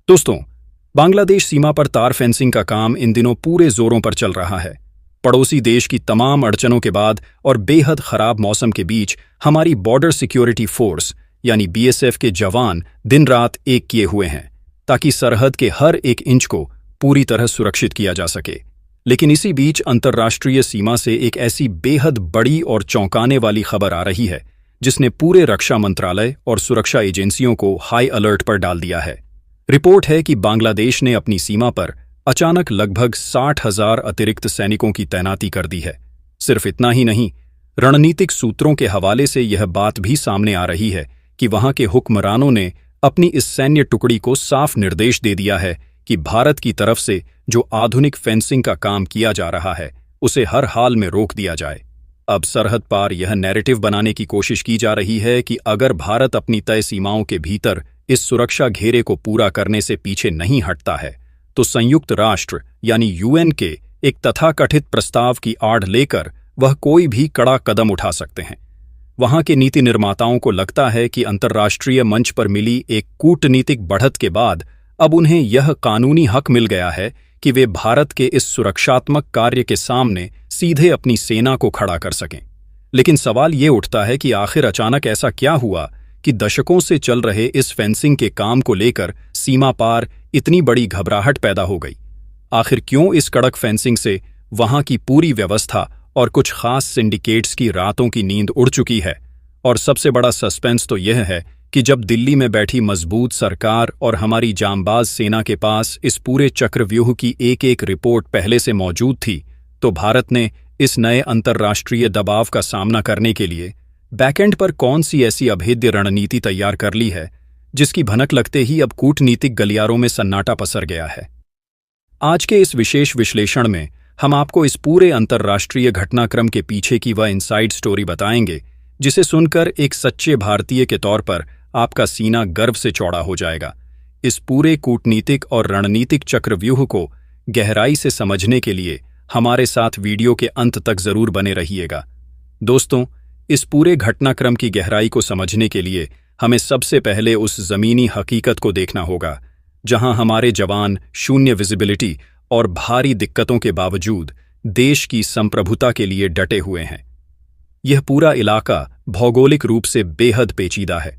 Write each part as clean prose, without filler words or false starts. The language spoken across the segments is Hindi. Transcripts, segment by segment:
दोस्तों, बांग्लादेश सीमा पर तार फेंसिंग का काम इन दिनों पूरे जोरों पर चल रहा है। पड़ोसी देश की तमाम अड़चनों के बाद और बेहद खराब मौसम के बीच हमारी बॉर्डर सिक्योरिटी फोर्स यानी बीएसएफ के जवान दिन रात एक किए हुए हैं ताकि सरहद के हर एक इंच को पूरी तरह सुरक्षित किया जा सके। लेकिन इसी बीच अंतर्राष्ट्रीय सीमा से एक ऐसी बेहद बड़ी और चौंकाने वाली खबर आ रही है जिसने पूरे रक्षा मंत्रालय और सुरक्षा एजेंसियों को हाई अलर्ट पर डाल दिया है। रिपोर्ट है कि बांग्लादेश ने अपनी सीमा पर अचानक लगभग 60,000 अतिरिक्त सैनिकों की तैनाती कर दी है। सिर्फ इतना ही नहीं, रणनीतिक सूत्रों के हवाले से यह बात भी सामने आ रही है कि वहां के हुक्मरानों ने अपनी इस सैन्य टुकड़ी को साफ निर्देश दे दिया है कि भारत की तरफ से जो आधुनिक फेंसिंग का काम किया जा रहा है उसे हर हाल में रोक दिया जाए। अब सरहद पार यह नैरेटिव बनाने की कोशिश की जा रही है कि अगर भारत अपनी तय सीमाओं के भीतर इस सुरक्षा घेरे को पूरा करने से पीछे नहीं हटता है तो संयुक्त राष्ट्र यानी यूएन के एक तथाकथित प्रस्ताव की आड़ लेकर वह कोई भी कड़ा कदम उठा सकते हैं। वहां के नीति निर्माताओं को लगता है कि अंतर्राष्ट्रीय मंच पर मिली एक कूटनीतिक बढ़त के बाद अब उन्हें यह कानूनी हक मिल गया है कि वे भारत के इस सुरक्षात्मक कार्य के सामने सीधे अपनी सेना को खड़ा कर सकें। लेकिन सवाल ये उठता है कि आखिर अचानक ऐसा क्या हुआ कि दशकों से चल रहे इस फेंसिंग के काम को लेकर सीमा पार इतनी बड़ी घबराहट पैदा हो गई। आखिर क्यों इस कड़क फेंसिंग से वहां की पूरी व्यवस्था और कुछ खास सिंडिकेट्स की रातों की नींद उड़ चुकी है। और सबसे बड़ा सस्पेंस तो यह है कि जब दिल्ली में बैठी मजबूत सरकार और हमारी जांबाज सेना के पास इस पूरे चक्रव्यूह की एक एक रिपोर्ट पहले से मौजूद थी, तो भारत ने इस नए अंतर्राष्ट्रीय दबाव का सामना करने के लिए बैकएंड पर कौन सी ऐसी अभेद्य रणनीति तैयार कर ली है जिसकी भनक लगते ही अब कूटनीतिक गलियारों में सन्नाटा पसर गया है। आज के इस विशेष विश्लेषण में हम आपको इस पूरे अंतर्राष्ट्रीय घटनाक्रम के पीछे की वह इनसाइड स्टोरी बताएंगे जिसे सुनकर एक सच्चे भारतीय के तौर पर आपका सीना गर्व से चौड़ा हो जाएगा। इस पूरे कूटनीतिक और रणनीतिक चक्रव्यूह को गहराई से समझने के लिए हमारे साथ वीडियो के अंत तक जरूर बने रहिएगा। दोस्तों, इस पूरे घटनाक्रम की गहराई को समझने के लिए हमें सबसे पहले उस जमीनी हकीकत को देखना होगा जहां हमारे जवान शून्य विजिबिलिटी और भारी दिक्कतों के बावजूद देश की संप्रभुता के लिए डटे हुए हैं। यह पूरा इलाका भौगोलिक रूप से बेहद पेचीदा है।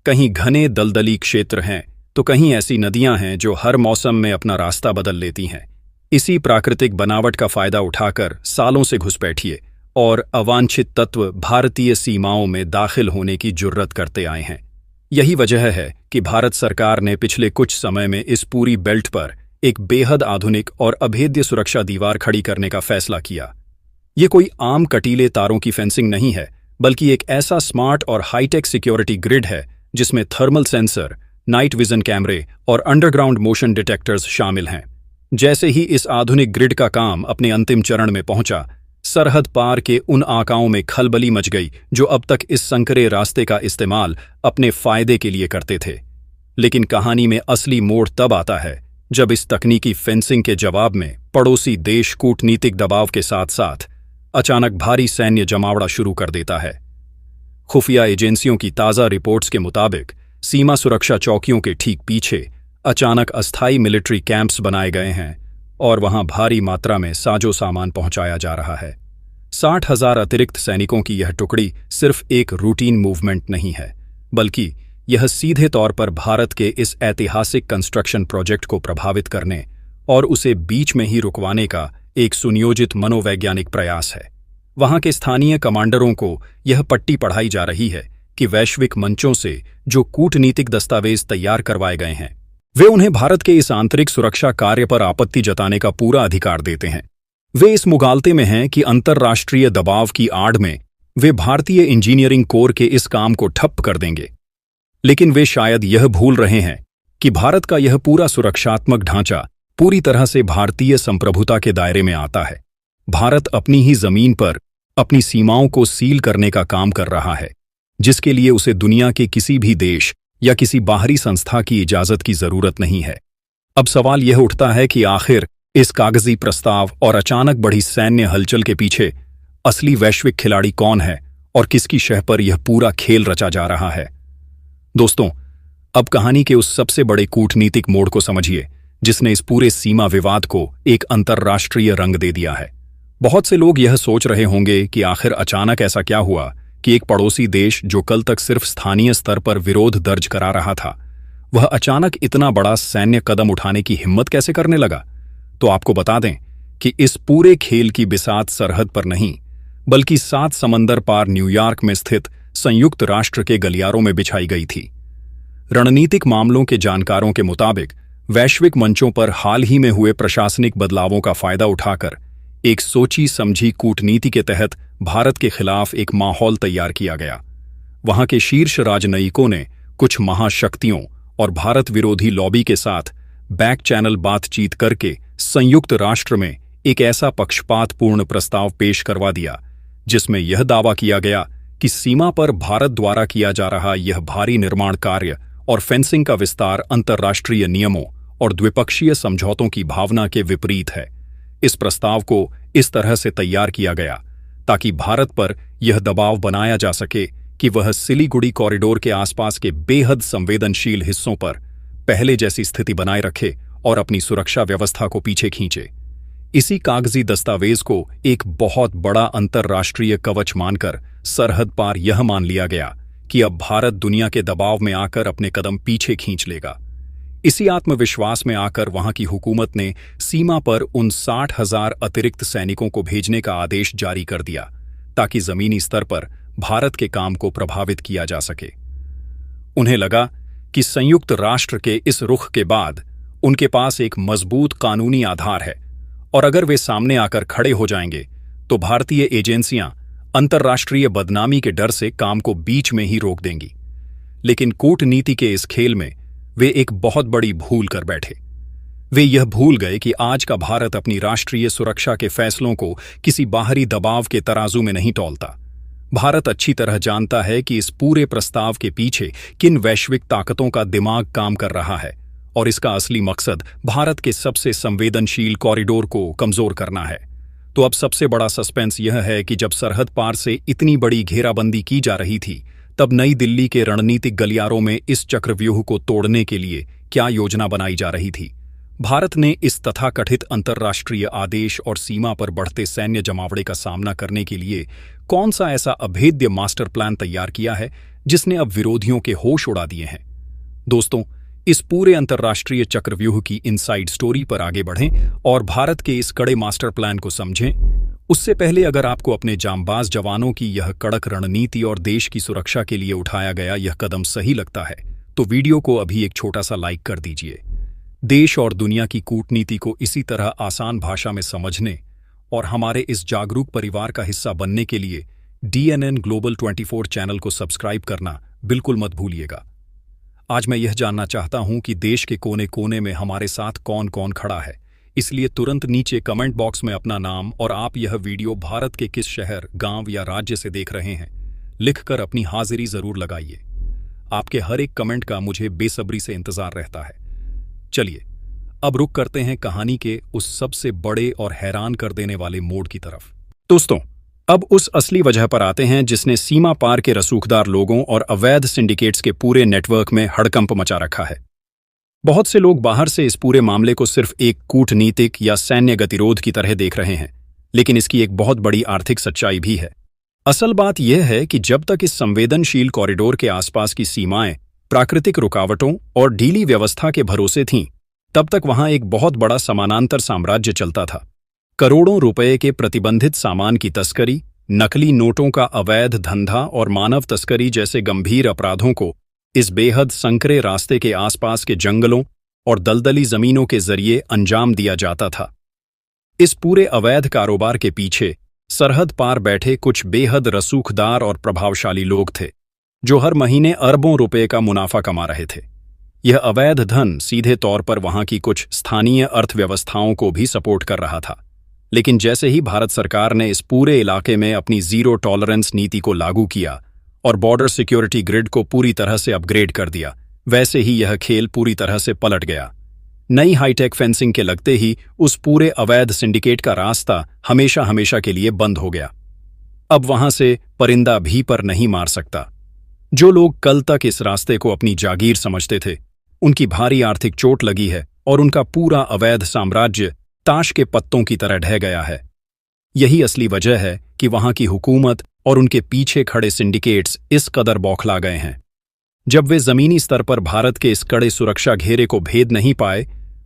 कहीं घने दलदली क्षेत्र हैं तो कहीं ऐसी नदियां हैं जो हर मौसम में अपना रास्ता बदल लेती हैं। इसी प्राकृतिक बनावट का फायदा उठाकर सालों से घुसपैठिए और अवांछित तत्व भारतीय सीमाओं में दाखिल होने की जुर्रत करते आए हैं। यही वजह है कि भारत सरकार ने पिछले कुछ समय में इस पूरी बेल्ट पर एक बेहद आधुनिक और अभेद्य सुरक्षा दीवार खड़ी करने का फैसला किया। ये कोई आम कटीले तारों की फेंसिंग नहीं है, बल्कि एक ऐसा स्मार्ट और हाईटेक सिक्योरिटी ग्रिड है जिसमें थर्मल सेंसर, नाइट विजन कैमरे और अंडरग्राउंड मोशन डिटेक्टर्स शामिल हैं। जैसे ही इस आधुनिक ग्रिड का काम अपने अंतिम चरण में पहुंचा, सरहद पार के उन आकाओं में खलबली मच गई जो अब तक इस संकरे रास्ते का इस्तेमाल अपने फायदे के लिए करते थे। लेकिन कहानी में असली मोड़ तब आता है जब इस तकनीकी फेंसिंग के जवाब में पड़ोसी देश कूटनीतिक दबाव के साथ साथ अचानक भारी सैन्य जमावड़ा शुरू कर देता है। खुफिया एजेंसियों की ताज़ा रिपोर्ट्स के मुताबिक सीमा सुरक्षा चौकियों के ठीक पीछे अचानक अस्थायी मिलिट्री कैंप्स बनाए गए हैं और वहां भारी मात्रा में साजो सामान पहुंचाया जा रहा है। 60,000 अतिरिक्त सैनिकों की यह टुकड़ी सिर्फ एक रूटीन मूवमेंट नहीं है, बल्कि यह सीधे तौर पर भारत के इस ऐतिहासिक कंस्ट्रक्शन प्रोजेक्ट को प्रभावित करने और उसे बीच में ही रुकवाने का एक सुनियोजित मनोवैज्ञानिक प्रयास है। वहां के स्थानीय कमांडरों को यह पट्टी पढ़ाई जा रही है कि वैश्विक मंचों से जो कूटनीतिक दस्तावेज तैयार करवाए गए हैं वे उन्हें भारत के इस आंतरिक सुरक्षा कार्य पर आपत्ति जताने का पूरा अधिकार देते हैं। वे इस मुगालते में हैं कि अंतर्राष्ट्रीय दबाव की आड़ में वे भारतीय इंजीनियरिंग कोर के इस काम को ठप्प कर देंगे। लेकिन वे शायद यह भूल रहे हैं कि भारत का यह पूरा सुरक्षात्मक ढांचा पूरी तरह से भारतीय संप्रभुता के दायरे में आता है। भारत अपनी ही जमीन पर अपनी सीमाओं को सील करने का काम कर रहा है, जिसके लिए उसे दुनिया के किसी भी देश या किसी बाहरी संस्था की इजाजत की जरूरत नहीं है। अब सवाल यह उठता है कि आखिर इस कागजी प्रस्ताव और अचानक बढ़ी सैन्य हलचल के पीछे असली वैश्विक खिलाड़ी कौन है और किसकी शह पर यह पूरा खेल रचा जा रहा है। दोस्तों, अब कहानी के उस सबसे बड़े कूटनीतिक मोड़ को समझिए जिसने इस पूरे सीमा विवाद को एक अंतर्राष्ट्रीय रंग दे दिया है। बहुत से लोग यह सोच रहे होंगे कि आखिर अचानक ऐसा क्या हुआ कि एक पड़ोसी देश जो कल तक सिर्फ स्थानीय स्तर पर विरोध दर्ज करा रहा था, वह अचानक इतना बड़ा सैन्य कदम उठाने की हिम्मत कैसे करने लगा। तो आपको बता दें कि इस पूरे खेल की बिसात सरहद पर नहीं, बल्कि 7 समंदर पार न्यूयॉर्क में स्थित संयुक्त राष्ट्र के गलियारों में बिछाई गई थी। रणनीतिक मामलों के जानकारों के मुताबिक वैश्विक मंचों पर हाल ही में हुए प्रशासनिक बदलावों का फायदा उठाकर एक सोची समझी कूटनीति के तहत भारत के खिलाफ एक माहौल तैयार किया गया। वहां के शीर्ष राजनयिकों ने कुछ महाशक्तियों और भारत विरोधी लॉबी के साथ बैक चैनल बातचीत करके संयुक्त राष्ट्र में एक ऐसा पक्षपातपूर्ण प्रस्ताव पेश करवा दिया जिसमें यह दावा किया गया कि सीमा पर भारत द्वारा किया जा रहा यह भारी निर्माण कार्य और फेंसिंग का विस्तार अंतर्राष्ट्रीय नियमों और द्विपक्षीय समझौतों की भावना के विपरीत है। इस प्रस्ताव को इस तरह से तैयार किया गया ताकि भारत पर यह दबाव बनाया जा सके कि वह सिलीगुड़ी कॉरिडोर के आसपास के बेहद संवेदनशील हिस्सों पर पहले जैसी स्थिति बनाए रखे और अपनी सुरक्षा व्यवस्था को पीछे खींचे। इसी कागजी दस्तावेज को एक बहुत बड़ा अंतर्राष्ट्रीय कवच मानकर सरहद पार यह मान लिया गया कि अब भारत दुनिया के दबाव में आकर अपने कदम पीछे खींच लेगा। इसी आत्मविश्वास में आकर वहां की हुकूमत ने सीमा पर उन 60,000 अतिरिक्त सैनिकों को भेजने का आदेश जारी कर दिया ताकि जमीनी स्तर पर भारत के काम को प्रभावित किया जा सके। उन्हें लगा कि संयुक्त राष्ट्र के इस रुख के बाद उनके पास एक मजबूत कानूनी आधार है और अगर वे सामने आकर खड़े हो जाएंगे तो भारतीय एजेंसियां अंतर्राष्ट्रीय बदनामी के डर से काम को बीच में ही रोक देंगी। लेकिन कूटनीति के इस खेल में वे एक बहुत बड़ी भूल कर बैठे। वे यह भूल गए कि आज का भारत अपनी राष्ट्रीय सुरक्षा के फैसलों को किसी बाहरी दबाव के तराजू में नहीं तौलता। भारत अच्छी तरह जानता है कि इस पूरे प्रस्ताव के पीछे किन वैश्विक ताकतों का दिमाग काम कर रहा है और इसका असली मकसद भारत के सबसे संवेदनशील कॉरिडोर को कमजोर करना है। तो अब सबसे बड़ा सस्पेंस यह है कि जब सरहद पार से इतनी बड़ी घेराबंदी की जा रही थी, तब नई दिल्ली के रणनीतिक गलियारों में इस चक्रव्यूह को तोड़ने के लिए क्या योजना बनाई जा रही थी। भारत ने इस तथाकथित अंतर्राष्ट्रीय आदेश और सीमा पर बढ़ते सैन्य जमावड़े का सामना करने के लिए कौन सा ऐसा अभेद्य मास्टर प्लान तैयार किया है जिसने अब विरोधियों के होश उड़ा दिए हैं। दोस्तों, इस पूरे अंतर्राष्ट्रीय चक्रव्यूह की इनसाइड स्टोरी पर आगे बढ़ें और भारत के इस कड़े मास्टर प्लान को समझें। उससे पहले अगर आपको अपने जांबाज जवानों की यह कड़क रणनीति और देश की सुरक्षा के लिए उठाया गया यह कदम सही लगता है तो वीडियो को अभी एक छोटा सा लाइक कर दीजिए। देश और दुनिया की कूटनीति को इसी तरह आसान भाषा में समझने और हमारे इस जागरूक परिवार का हिस्सा बनने के लिए DNN ग्लोबल 24 चैनल को सब्सक्राइब करना बिल्कुल मत भूलिएगा। आज मैं यह जानना चाहता हूं कि देश के कोने कोने में हमारे साथ कौन कौन खड़ा है, इसलिए तुरंत नीचे कमेंट बॉक्स में अपना नाम और आप यह वीडियो भारत के किस शहर, गांव या राज्य से देख रहे हैं लिखकर अपनी हाजिरी जरूर लगाइए। आपके हर एक कमेंट का मुझे बेसब्री से इंतजार रहता है। चलिए अब रुक करते हैं कहानी के उस सबसे बड़े और हैरान कर देने वाले मोड़ की तरफ। दोस्तों, अब उस असली वजह पर आते हैं जिसने सीमा पार के रसूखदार लोगों और अवैध सिंडिकेट्स के पूरे नेटवर्क में हड़कंप मचा रखा है। बहुत से लोग बाहर से इस पूरे मामले को सिर्फ एक कूटनीतिक या सैन्य गतिरोध की तरह देख रहे हैं, लेकिन इसकी एक बहुत बड़ी आर्थिक सच्चाई भी है। असल बात यह है कि जब तक इस संवेदनशील कॉरिडोर के आसपास की सीमाएं प्राकृतिक रुकावटों और ढीली व्यवस्था के भरोसे थीं, तब तक वहां एक बहुत बड़ा समानांतर साम्राज्य चलता था। करोड़ों रुपए के प्रतिबंधित सामान की तस्करी, नकली नोटों का अवैध धंधा और मानव तस्करी जैसे गंभीर अपराधों को इस बेहद संकरे रास्ते के आसपास के जंगलों और दलदली जमीनों के जरिए अंजाम दिया जाता था। इस पूरे अवैध कारोबार के पीछे सरहद पार बैठे कुछ बेहद रसूखदार और प्रभावशाली लोग थे जो हर महीने अरबों रुपए का मुनाफा कमा रहे थे। यह अवैध धन सीधे तौर पर वहां की कुछ स्थानीय अर्थव्यवस्थाओं को भी सपोर्ट कर रहा था। लेकिन जैसे ही भारत सरकार ने इस पूरे इलाके में अपनी जीरो टॉलरेंस नीति को लागू किया और बॉर्डर सिक्योरिटी ग्रिड को पूरी तरह से अपग्रेड कर दिया, वैसे ही यह खेल पूरी तरह से पलट गया। नई हाईटेक फेंसिंग के लगते ही उस पूरे अवैध सिंडिकेट का रास्ता हमेशा हमेशा के लिए बंद हो गया। अब वहां से परिंदा भी पर नहीं मार सकता। जो लोग कल तक इस रास्ते को अपनी जागीर समझते थे, उनकी भारी आर्थिक चोट लगी है और उनका पूरा अवैध साम्राज्य ताश के पत्तों की तरह ढह गया है। यही असली वजह है कि वहां की हुकूमत और उनके पीछे खड़े सिंडिकेट्स इस कदर बौखला गए हैं। जब वे जमीनी स्तर पर भारत के इस कड़े सुरक्षा घेरे को भेद नहीं पाए,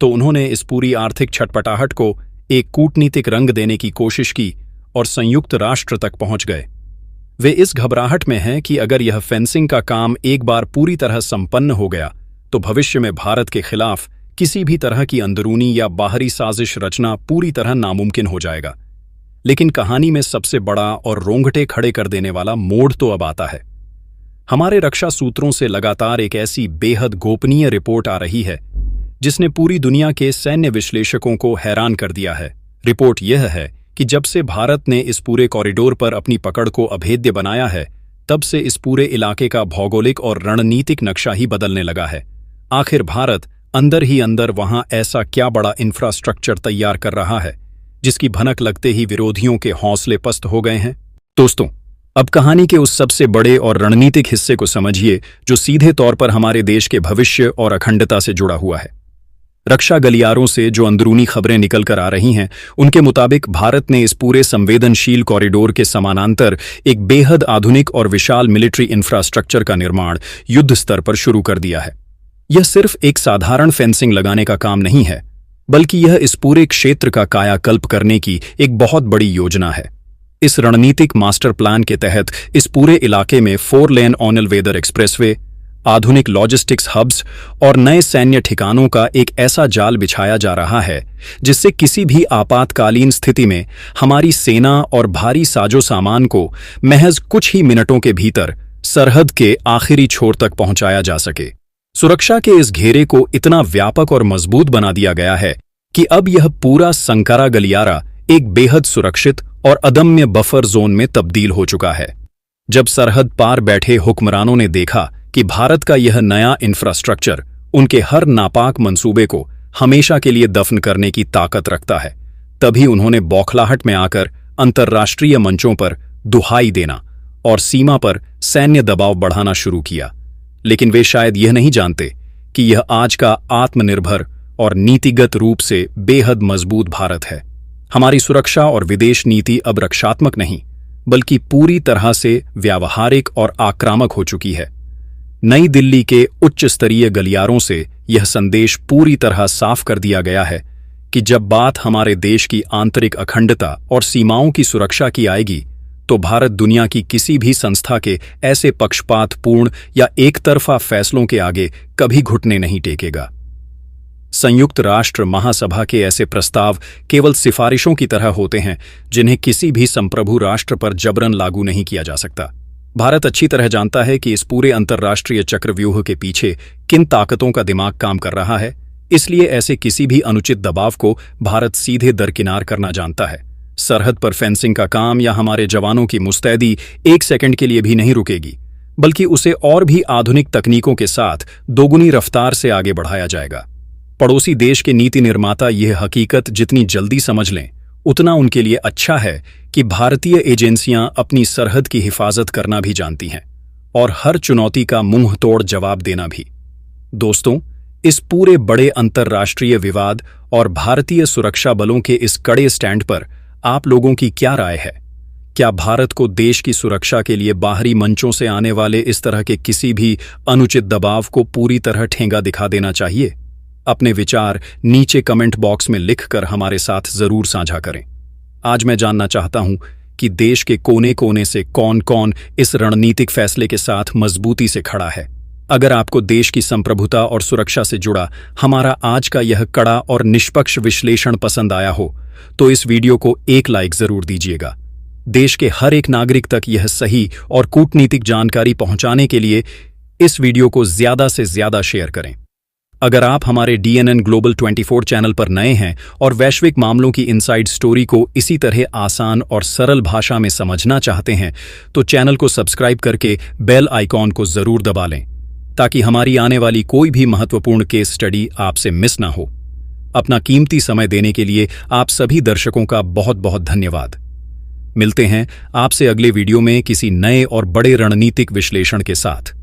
तो उन्होंने इस पूरी आर्थिक छटपटाहट को एक कूटनीतिक रंग देने की कोशिश की और संयुक्त राष्ट्र तक पहुंच गए। वे इस घबराहट में हैं कि अगर यह फेंसिंग का काम एक बार पूरी तरह संपन्न हो गया तो भविष्य में भारत के खिलाफ किसी भी तरह की अंदरूनी या बाहरी साजिश रचना पूरी तरह नामुमकिन हो जाएगा। लेकिन कहानी में सबसे बड़ा और रोंगटे खड़े कर देने वाला मोड़ तो अब आता है। हमारे रक्षा सूत्रों से लगातार एक ऐसी बेहद गोपनीय रिपोर्ट आ रही है जिसने पूरी दुनिया के सैन्य विश्लेषकों को हैरान कर दिया है। रिपोर्ट यह है कि जब से भारत ने इस पूरे कॉरिडोर पर अपनी पकड़ को अभेद्य बनाया है, तब से इस पूरे इलाके का भौगोलिक और रणनीतिक नक्शा ही बदलने लगा है। आखिर भारत अंदर ही अंदर वहां ऐसा क्या बड़ा इंफ्रास्ट्रक्चर तैयार कर रहा है जिसकी भनक लगते ही विरोधियों के हौसले पस्त हो गए हैं? दोस्तों, अब कहानी के उस सबसे बड़े और रणनीतिक हिस्से को समझिए जो सीधे तौर पर हमारे देश के भविष्य और अखंडता से जुड़ा हुआ है। रक्षा गलियारों से जो अंदरूनी खबरें निकल कर आ रही हैं, उनके मुताबिक भारत ने इस पूरे संवेदनशील कॉरिडोर के समानांतर एक बेहद आधुनिक और विशाल मिलिट्री इंफ्रास्ट्रक्चर का निर्माण युद्ध स्तर पर शुरू कर दिया है। यह सिर्फ एक साधारण फेंसिंग लगाने का काम नहीं है, बल्कि यह इस पूरे क्षेत्र का कायाकल्प करने की एक बहुत बड़ी योजना है। इस रणनीतिक मास्टर प्लान के तहत इस पूरे इलाके में 4 लेन ऑनल वेदर एक्सप्रेसवे, आधुनिक लॉजिस्टिक्स हब्स और नए सैन्य ठिकानों का एक ऐसा जाल बिछाया जा रहा है जिससे किसी भी आपातकालीन स्थिति में हमारी सेना और भारी साजो सामान को महज कुछ ही मिनटों के भीतर सरहद के आखिरी छोर तक पहुंचाया जा सके। सुरक्षा के इस घेरे को इतना व्यापक और मजबूत बना दिया गया है कि अब यह पूरा संकारा गलियारा एक बेहद सुरक्षित और अदम्य बफर जोन में तब्दील हो चुका है। जब सरहद पार बैठे हुक्मरानों ने देखा कि भारत का यह नया इंफ्रास्ट्रक्चर उनके हर नापाक मंसूबे को हमेशा के लिए दफन करने की ताकत रखता है, तभी उन्होंने बौखलाहट में आकर अंतर्राष्ट्रीय मंचों पर दुहाई देना और सीमा पर सैन्य दबाव बढ़ाना शुरू किया। लेकिन वे शायद यह नहीं जानते कि यह आज का आत्मनिर्भर और नीतिगत रूप से बेहद मजबूत भारत है। हमारी सुरक्षा और विदेश नीति अब रक्षात्मक नहीं, बल्कि पूरी तरह से व्यावहारिक और आक्रामक हो चुकी है। नई दिल्ली के उच्च स्तरीय गलियारों से यह संदेश पूरी तरह साफ कर दिया गया है कि जब बात हमारे देश की आंतरिक अखंडता और सीमाओं की सुरक्षा की आएगी, तो भारत दुनिया की किसी भी संस्था के ऐसे पक्षपातपूर्ण या एकतरफा फैसलों के आगे कभी घुटने नहीं टेकेगा। संयुक्त राष्ट्र महासभा के ऐसे प्रस्ताव केवल सिफारिशों की तरह होते हैं जिन्हें किसी भी संप्रभु राष्ट्र पर जबरन लागू नहीं किया जा सकता। भारत अच्छी तरह जानता है कि इस पूरे अंतर्राष्ट्रीय चक्रव्यूह के पीछे किन ताकतों का दिमाग काम कर रहा है, इसलिए ऐसे किसी भी अनुचित दबाव को भारत सीधे दरकिनार करना जानता है। सरहद पर फेंसिंग का काम या हमारे जवानों की मुस्तैदी 1 सेकंड के लिए भी नहीं रुकेगी, बल्कि उसे और भी आधुनिक तकनीकों के साथ दोगुनी रफ्तार से आगे बढ़ाया जाएगा। पड़ोसी देश के नीति निर्माता यह हकीकत जितनी जल्दी समझ लें, उतना उनके लिए अच्छा है कि भारतीय एजेंसियां अपनी सरहद की हिफाजत करना भी जानती हैं और हर चुनौती का मुंह तोड़ जवाब देना भी। दोस्तों, इस पूरे बड़े अंतर्राष्ट्रीय विवाद और भारतीय सुरक्षा बलों के इस कड़े स्टैंड पर आप लोगों की क्या राय है? क्या भारत को देश की सुरक्षा के लिए बाहरी मंचों से आने वाले इस तरह के किसी भी अनुचित दबाव को पूरी तरह ठेंगा दिखा देना चाहिए? अपने विचार नीचे कमेंट बॉक्स में लिखकर हमारे साथ जरूर साझा करें। आज मैं जानना चाहता हूं कि देश के कोने कोने से कौन कौन इस रणनीतिक फैसले के साथ मजबूती से खड़ा है। अगर आपको देश की संप्रभुता और सुरक्षा से जुड़ा हमारा आज का यह कड़ा और निष्पक्ष विश्लेषण पसंद आया हो, तो इस वीडियो को एक लाइक जरूर दीजिएगा। देश के हर एक नागरिक तक यह सही और कूटनीतिक जानकारी पहुंचाने के लिए इस वीडियो को ज्यादा से ज्यादा शेयर करें। अगर आप हमारे DNN ग्लोबल 24 चैनल पर नए हैं और वैश्विक मामलों की इनसाइड स्टोरी को इसी तरह आसान और सरल भाषा में समझना चाहते हैं, तो चैनल को सब्सक्राइब करके बेल आइकॉन को जरूर दबा लें, ताकि हमारी आने वाली कोई भी महत्वपूर्ण केस स्टडी आपसे मिस ना हो। अपना कीमती समय देने के लिए आप सभी दर्शकों का बहुत बहुत धन्यवाद। मिलते हैं आपसे अगले वीडियो में किसी नए और बड़े रणनीतिक विश्लेषण के साथ।